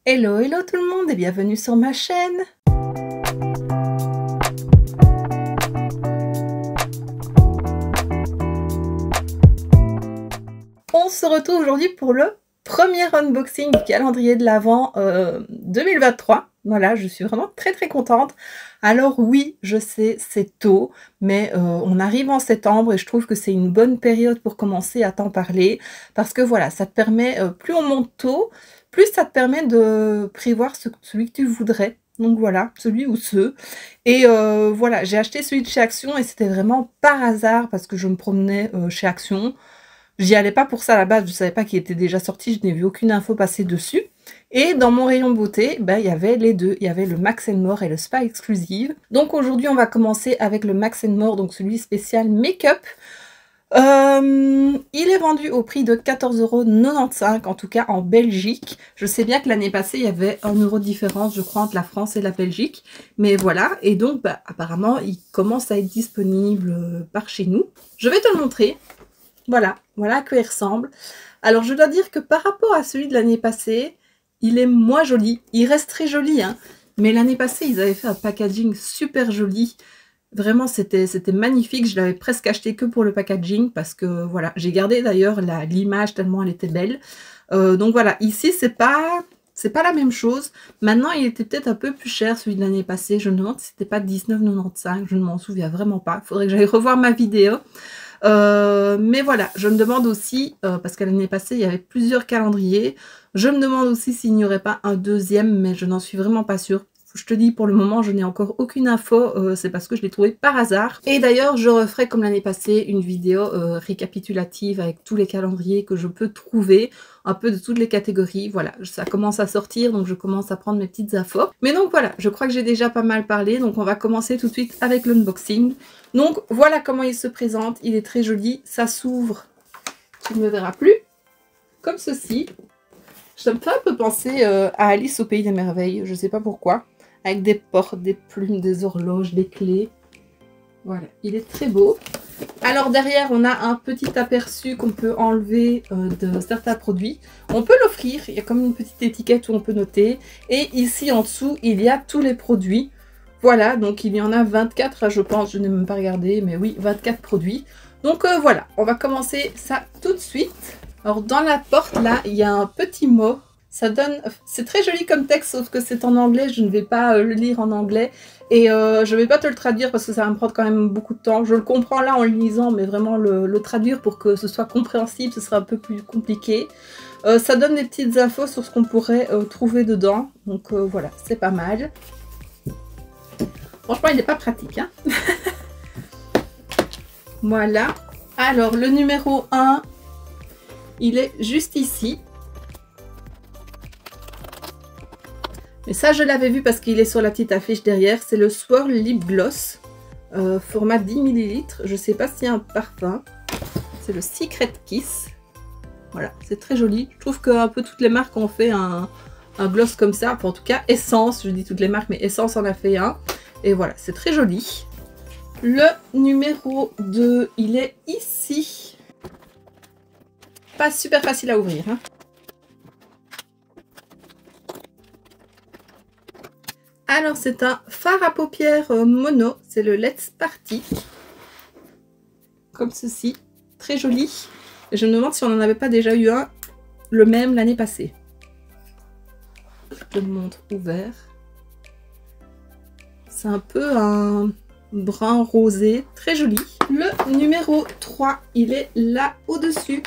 Hello, hello tout le monde et bienvenue sur ma chaîne. On se retrouve aujourd'hui pour le premier unboxing du calendrier de l'Avent 2023. Voilà, je suis vraiment très contente. Alors oui, je sais, c'est tôt, mais on arrive en septembre et je trouve que c'est une bonne période pour commencer à t'en parler. Parce que voilà, ça te permet, plus on monte tôt, plus ça te permet de prévoir celui que tu voudrais. Donc voilà, celui ou ceux. Et voilà, j'ai acheté celui de chez Action et c'était vraiment par hasard parce que je me promenais chez Action. J'y allais pas pour ça à la base, je savais pas qu'il était déjà sorti, je n'ai vu aucune info passer dessus. Et dans mon rayon beauté, ben, il y avait les deux, il y avait le Max & More et le Spa Exclusive. Donc aujourd'hui on va commencer avec le Max & More, donc celui spécial make-up. Il est vendu au prix de 14,95 €, en tout cas en Belgique. Je sais bien que l'année passée, il y avait 1 € de différence, je crois, entre la France et la Belgique. Mais voilà, et donc bah, apparemment, il commence à être disponible par chez nous. Je vais te le montrer. Voilà, voilà à quoi il ressemble. Alors je dois dire que par rapport à celui de l'année passée, il est moins joli. Il reste très joli, hein. Mais l'année passée, ils avaient fait un packaging super joli. Vraiment, c'était magnifique. Je l'avais presque acheté que pour le packaging parce que voilà, j'ai gardé d'ailleurs l'image tellement elle était belle. Donc voilà, ici c'est pas la même chose. Maintenant, il était peut-être un peu plus cher celui de l'année passée. Je me demande si c'était pas 19,95 €. Je ne m'en souviens vraiment pas. Il faudrait que j'aille revoir ma vidéo. Mais voilà, je me demande aussi, parce que l'année passée, il y avait plusieurs calendriers. Je me demande aussi s'il n'y aurait pas un deuxième, mais je n'en suis vraiment pas sûre. Je te dis, pour le moment, je n'ai encore aucune info, c'est parce que je l'ai trouvé par hasard. Et d'ailleurs, je referai, comme l'année passée, une vidéo récapitulative avec tous les calendriers que je peux trouver, un peu de toutes les catégories. Voilà, ça commence à sortir, donc je commence à prendre mes petites infos. Mais donc voilà, je crois que j'ai déjà pas mal parlé, donc on va commencer tout de suite avec l'unboxing. Donc voilà comment il se présente, il est très joli, ça s'ouvre, tu ne me verras plus, comme ceci. Ça me fait un peu penser à Alice au Pays des Merveilles, je sais pas pourquoi. Avec des portes, des plumes, des horloges, des clés. Voilà, il est très beau. Alors derrière, on a un petit aperçu qu'on peut enlever de certains produits. On peut l'offrir, il y a comme une petite étiquette où on peut noter. Et ici en dessous, il y a tous les produits. Voilà, donc il y en a 24, je pense, je n'ai même pas regardé, mais oui, 24 produits. Donc voilà, on va commencer ça tout de suite. Alors dans la porte, là, il y a un petit mot. Ça donne, c'est très joli comme texte, sauf que c'est en anglais, je ne vais pas le lire en anglais. Et je ne vais pas te le traduire parce que ça va me prendre quand même beaucoup de temps. Je le comprends là en le lisant, mais vraiment le traduire pour que ce soit compréhensible, ce sera un peu plus compliqué. Ça donne des petites infos sur ce qu'on pourrait trouver dedans. Donc voilà, c'est pas mal. Franchement, il n'est pas pratique, hein. Voilà. Alors, le numéro 1, il est juste ici. Mais ça, je l'avais vu parce qu'il est sur la petite affiche derrière. C'est le Swirl Lip Gloss, format 10 ml. Je ne sais pas s'il y a un parfum. C'est le Secret Kiss. Voilà, c'est très joli. Je trouve qu'un peu toutes les marques ont fait un gloss comme ça. Enfin, en tout cas, Essence, je dis toutes les marques, mais Essence en a fait un. Et voilà, c'est très joli. Le numéro 2, il est ici. Pas super facile à ouvrir, hein. Alors, c'est un fard à paupières mono. C'est le Let's Party. Comme ceci. Très joli. Et je me demande si on n'en avait pas déjà eu un, le même l'année passée. Je te le montre ouvert. C'est un peu un brun rosé. Très joli. Le numéro 3, il est là au-dessus.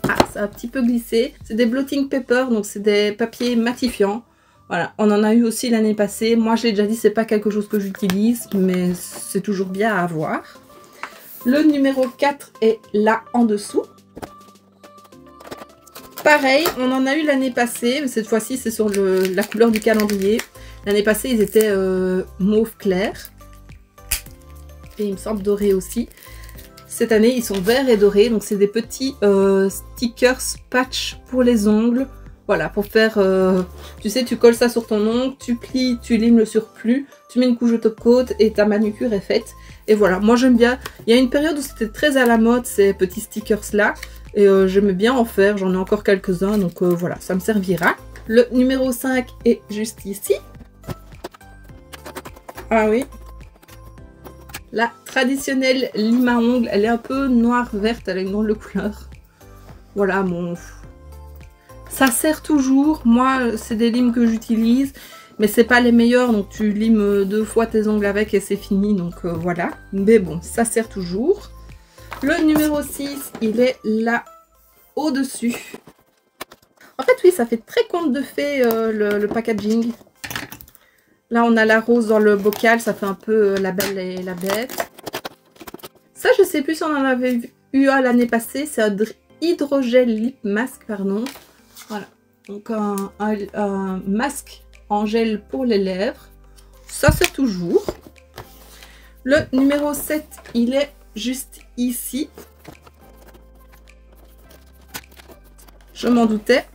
Ah, ça a un petit peu glissé. C'est des blotting paper, donc c'est des papiers matifiants. Voilà, on en a eu aussi l'année passée. Moi, je l'ai déjà dit, c'est pas quelque chose que j'utilise, mais c'est toujours bien à avoir. Le numéro 4 est là en dessous. Pareil, on en a eu l'année passée, mais cette fois-ci, c'est sur la couleur du calendrier. L'année passée, ils étaient mauve clair. Et il me semble doré aussi. Cette année, ils sont verts et dorés. Donc, c'est des petits stickers patch pour les ongles. Voilà, pour faire, tu sais, tu colles ça sur ton ongle, tu plies, tu limes le surplus, tu mets une couche de top coat et ta manucure est faite. Et voilà, moi j'aime bien. Il y a une période où c'était très à la mode ces petits stickers là. Et j'aimais bien en faire, j'en ai encore quelques-uns, donc voilà, ça me servira. Le numéro 5 est juste ici. Ah oui. La traditionnelle lime à ongles, elle est un peu noire-verte, elle a une drôle de couleur. Voilà, bon... Ça sert toujours. Moi, c'est des limes que j'utilise, mais c'est pas les meilleurs, donc tu limes 2 fois tes ongles avec et c'est fini, donc voilà. Mais bon, ça sert toujours. Le numéro 6, il est là, au-dessus. En fait, oui, ça fait très conte de fées, le packaging. Là, on a la rose dans le bocal, ça fait un peu la belle et la bête. Ça, je sais plus si on en avait eu un l'année passée, c'est un hydrogel lip mask, pardon. Voilà, donc un masque en gel pour les lèvres. Ça, c'est toujours. Le numéro 7, il est juste ici. Je m'en doutais.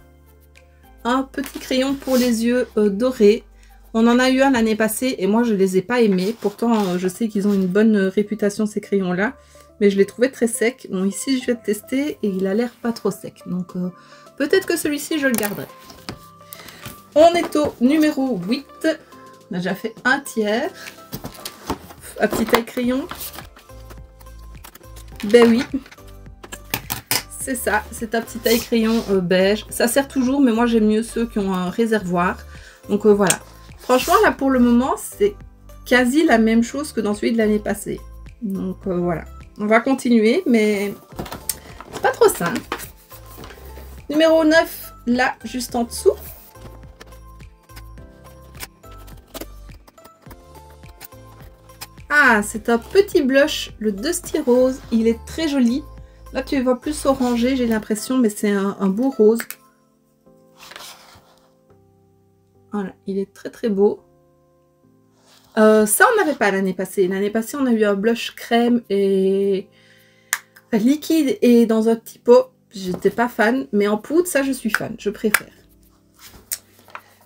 Un petit crayon pour les yeux dorés. On en a eu un l'année passée et moi je les ai pas aimés. Pourtant je sais qu'ils ont une bonne réputation ces crayons là. Mais je les trouvais très secs. Bon ici je vais tester et il a l'air pas trop sec. Donc peut-être que celui-ci je le garderai. On est au numéro 8. On a déjà fait un tiers. Un petit taille crayon. Ben oui. C'est ça, c'est un petit taille crayon beige. Ça sert toujours mais moi j'aime mieux ceux qui ont un réservoir. Donc voilà. Franchement, là, pour le moment, c'est quasi la même chose que dans celui de l'année passée. Donc, voilà. On va continuer, mais c'est pas trop simple. Numéro 9, là, juste en dessous. Ah, c'est un petit blush, le Dusty Rose. Il est très joli. Là, tu le vois plus orangé, j'ai l'impression, mais c'est un beau rose. Voilà, il est très très beau. Ça, on n'avait pas l'année passée. L'année passée, on a eu un blush crème et liquide et dans un petit pot. J'étais pas fan, mais en poudre, ça, je suis fan. Je préfère.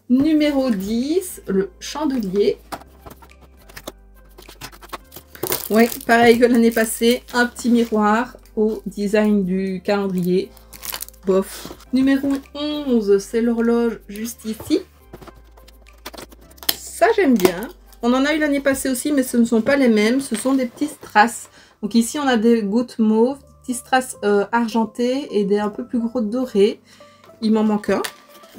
Numéro 10, le chandelier. Ouais, pareil que l'année passée. Un petit miroir au design du calendrier. Bof. Numéro 11, c'est l'horloge juste ici. Ça, j'aime bien. On en a eu l'année passée aussi, mais ce ne sont pas les mêmes. Ce sont des petits strass. Donc ici, on a des gouttes mauves, des petits strass argentés et des un peu plus gros dorés. Il m'en manque un.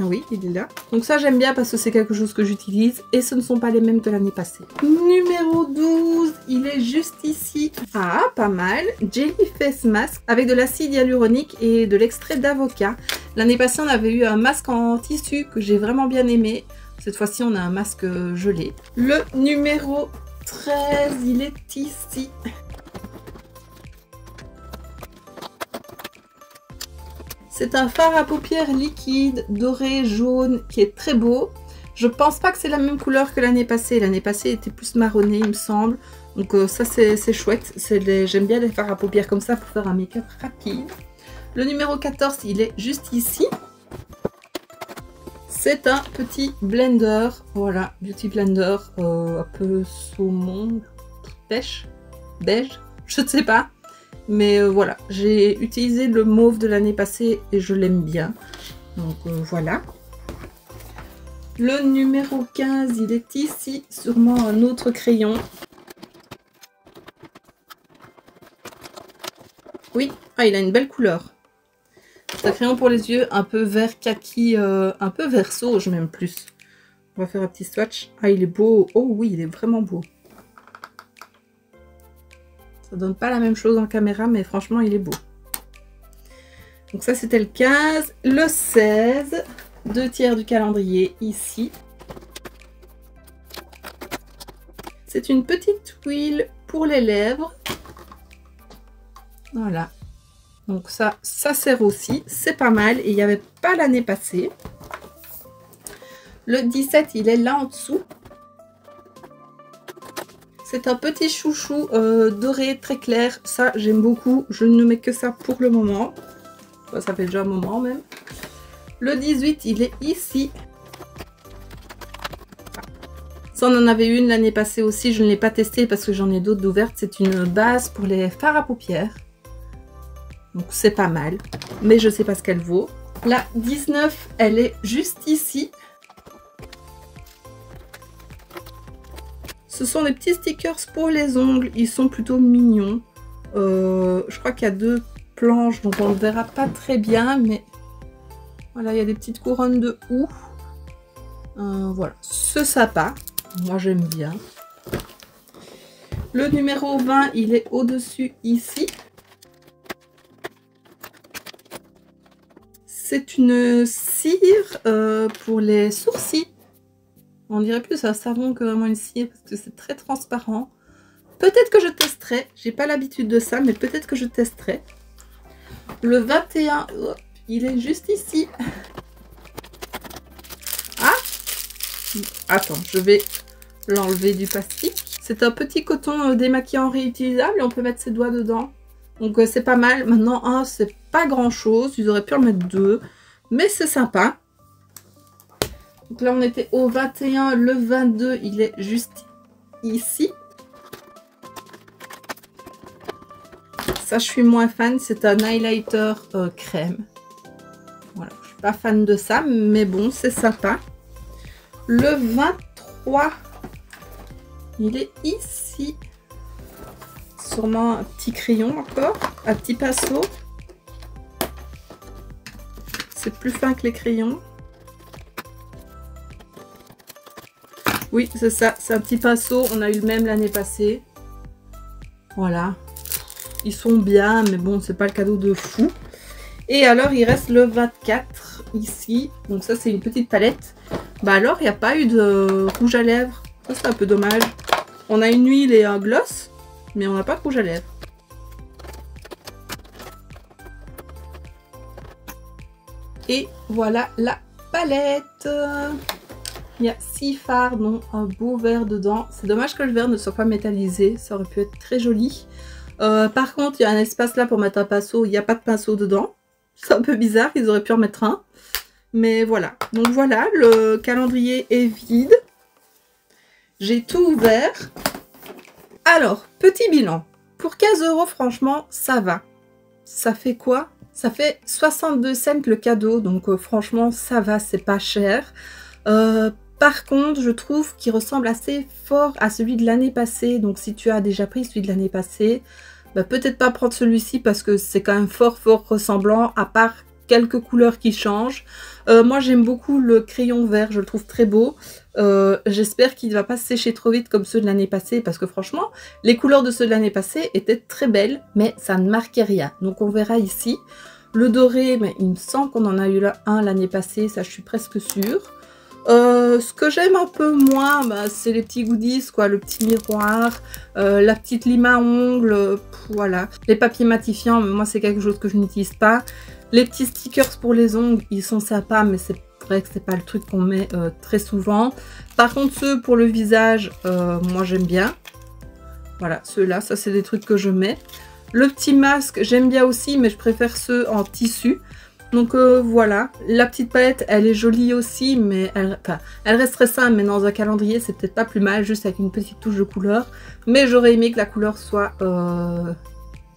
Ah oui, il est là. Donc ça, j'aime bien parce que c'est quelque chose que j'utilise. Et ce ne sont pas les mêmes que l'année passée. Numéro 12, il est juste ici. Ah, pas mal. Jelly Face Mask avec de l'acide hyaluronique et de l'extrait d'avocat. L'année passée, on avait eu un masque en tissu que j'ai vraiment bien aimé. Cette fois-ci, on a un masque gelé. Le numéro 13, il est ici. C'est un fard à paupières liquide, doré, jaune, qui est très beau. Je pense pas que c'est la même couleur que l'année passée. L'année passée, il était plus marronné, il me semble. Donc ça, c'est chouette. J'aime bien les fards à paupières comme ça pour faire un make-up rapide. Le numéro 14, il est juste ici. C'est un petit blender, voilà, beauty blender, un peu saumon, pêche, beige, je ne sais pas. Mais voilà, j'ai utilisé le mauve de l'année passée et je l'aime bien. Donc voilà. Le numéro 15, il est ici, sûrement un autre crayon. Oui, ah, il a une belle couleur. C'est un crayon pour les yeux, un peu vert kaki, un peu vert sauge même plus. On va faire un petit swatch. Ah, il est beau. Oh oui, il est vraiment beau. Ça donne pas la même chose en caméra, mais franchement, il est beau. Donc ça, c'était le 15. Le 16, 2 tiers du calendrier ici. C'est une petite huile pour les lèvres. Voilà. Donc ça sert aussi, c'est pas mal. Et il n'y avait pas l'année passée. Le 17, il est là en dessous. C'est un petit chouchou doré très clair. Ça, j'aime beaucoup. Je ne mets que ça pour le moment. Ça fait déjà un moment même. Le 18, il est ici. Ça, on en avait une l'année passée aussi. Je ne l'ai pas testé parce que j'en ai d'autres d'ouvertes. C'est une base pour les fards à paupières. Donc c'est pas mal, mais je sais pas ce qu'elle vaut. La 19, elle est juste ici. Ce sont des petits stickers pour les ongles, ils sont plutôt mignons. Je crois qu'il y a 2 planches, donc on ne verra pas très bien, mais voilà, il y a des petites couronnes de houx. Voilà, ce sympa, moi j'aime bien. Le numéro 20, il est au-dessus ici. C'est une cire pour les sourcils. On dirait plus un savon que vraiment une cire parce que c'est très transparent. Peut-être que je testerai. J'ai pas l'habitude de ça, mais peut-être que je testerai. Le 21, hop, il est juste ici. Ah! Attends, je vais l'enlever du plastique. C'est un petit coton démaquillant réutilisable et on peut mettre ses doigts dedans. Donc c'est pas mal. Maintenant, un, c'est pas grand chose. Ils auraient pu en mettre 2. Mais c'est sympa. Donc là, on était au 21. Le 22, il est juste ici. Ça, je suis moins fan. C'est un highlighter crème. Voilà, je suis pas fan de ça. Mais bon, c'est sympa. Le 23, il est ici. Sûrement un petit crayon encore. Un petit pinceau. C'est plus fin que les crayons. Oui, c'est ça. C'est un petit pinceau. On a eu le même l'année passée. Voilà. Ils sont bien, mais bon, c'est pas le cadeau de fou. Et alors, il reste le 24 ici. Donc ça, c'est une petite palette. Bah alors, il n'y a pas eu de rouge à lèvres. Ça, c'est un peu dommage. On a une huile et un gloss, mais on n'a pas de rouge à lèvres. Et voilà la palette. Il y a 6 fards, dont un beau vert dedans. C'est dommage que le vert ne soit pas métallisé. Ça aurait pu être très joli. Par contre, il y a un espace là pour mettre un pinceau. Il n'y a pas de pinceau dedans. C'est un peu bizarre. Ils auraient pu en mettre un. Mais voilà. Donc voilà, le calendrier est vide. J'ai tout ouvert. Alors, petit bilan. Pour 15 €, franchement, ça va. Ça fait quoi? Ça fait 62 cents le cadeau. Donc franchement, ça va, c'est pas cher. Par contre, je trouve qu'il ressemble assez fort à celui de l'année passée. Donc si tu as déjà pris celui de l'année passée, bah, peut-être pas prendre celui-ci parce que c'est quand même fort ressemblant, à part quelques couleurs qui changent. Moi j'aime beaucoup le crayon vert, je le trouve très beau. J'espère qu'il ne va pas sécher trop vite comme ceux de l'année passée, parce que franchement, les couleurs de ceux de l'année passée étaient très belles, mais ça ne marquait rien. Donc on verra ici. Le doré, mais il me semble qu'on en a eu là un l'année passée, ça je suis presque sûre. Ce que j'aime un peu moins, bah, c'est les petits goodies, quoi, le petit miroir, la petite lime à ongles, voilà. Les papiers matifiants, mais moi c'est quelque chose que je n'utilise pas. Les petits stickers pour les ongles, ils sont sympas, mais c'est vrai que c'est pas le truc qu'on met très souvent. Par contre, ceux pour le visage, moi j'aime bien. Voilà, ceux-là, ça c'est des trucs que je mets. Le petit masque, j'aime bien aussi, mais je préfère ceux en tissu. Donc voilà, la petite palette, elle est jolie aussi, mais elle resterait simple, mais dans un calendrier, c'est peut-être pas plus mal, juste avec une petite touche de couleur. Mais j'aurais aimé que la couleur soit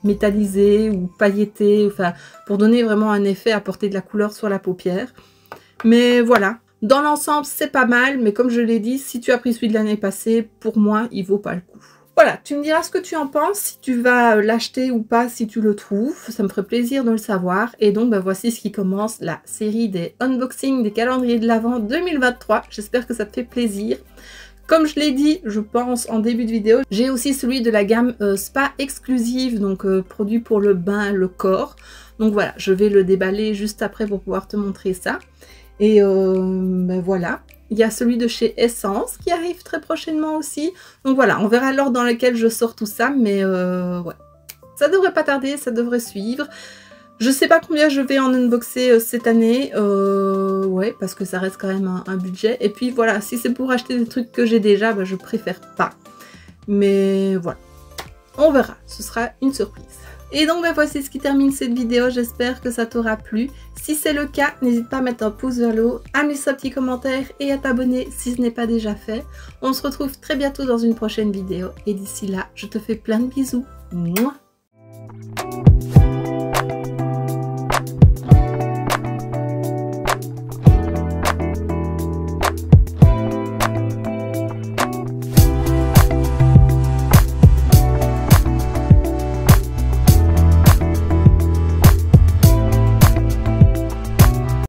métallisée ou pailletée, enfin, pour donner vraiment un effet, apporter de la couleur sur la paupière. Mais voilà, dans l'ensemble, c'est pas mal, mais comme je l'ai dit, si tu as pris celui de l'année passée, pour moi, il vaut pas le coup. Voilà, tu me diras ce que tu en penses, si tu vas l'acheter ou pas, si tu le trouves. Ça me ferait plaisir de le savoir. Et donc, bah, voici ce qui commence la série des unboxings des calendriers de l'Avent 2023. J'espère que ça te fait plaisir. Comme je l'ai dit, je pense, en début de vidéo, j'ai aussi celui de la gamme Spa exclusive, donc produit pour le bain, le corps. Donc voilà, je vais le déballer juste après pour pouvoir te montrer ça. Et ben voilà. Il y a celui de chez Essence qui arrive très prochainement aussi. Donc voilà, on verra l'ordre dans lequel je sors tout ça. Mais ouais, ça devrait pas tarder, ça devrait suivre. Je sais pas combien je vais en unboxer cette année. Ouais, parce que ça reste quand même un budget. Et puis voilà, si c'est pour acheter des trucs que j'ai déjà, bah, je préfère pas. Mais voilà, on verra. Ce sera une surprise. Et donc bah, voici ce qui termine cette vidéo, j'espère que ça t'aura plu. Si c'est le cas, n'hésite pas à mettre un pouce vers le haut, à me laisser un petit commentaire et à t'abonner si ce n'est pas déjà fait. On se retrouve très bientôt dans une prochaine vidéo et d'ici là, je te fais plein de bisous. Mouah.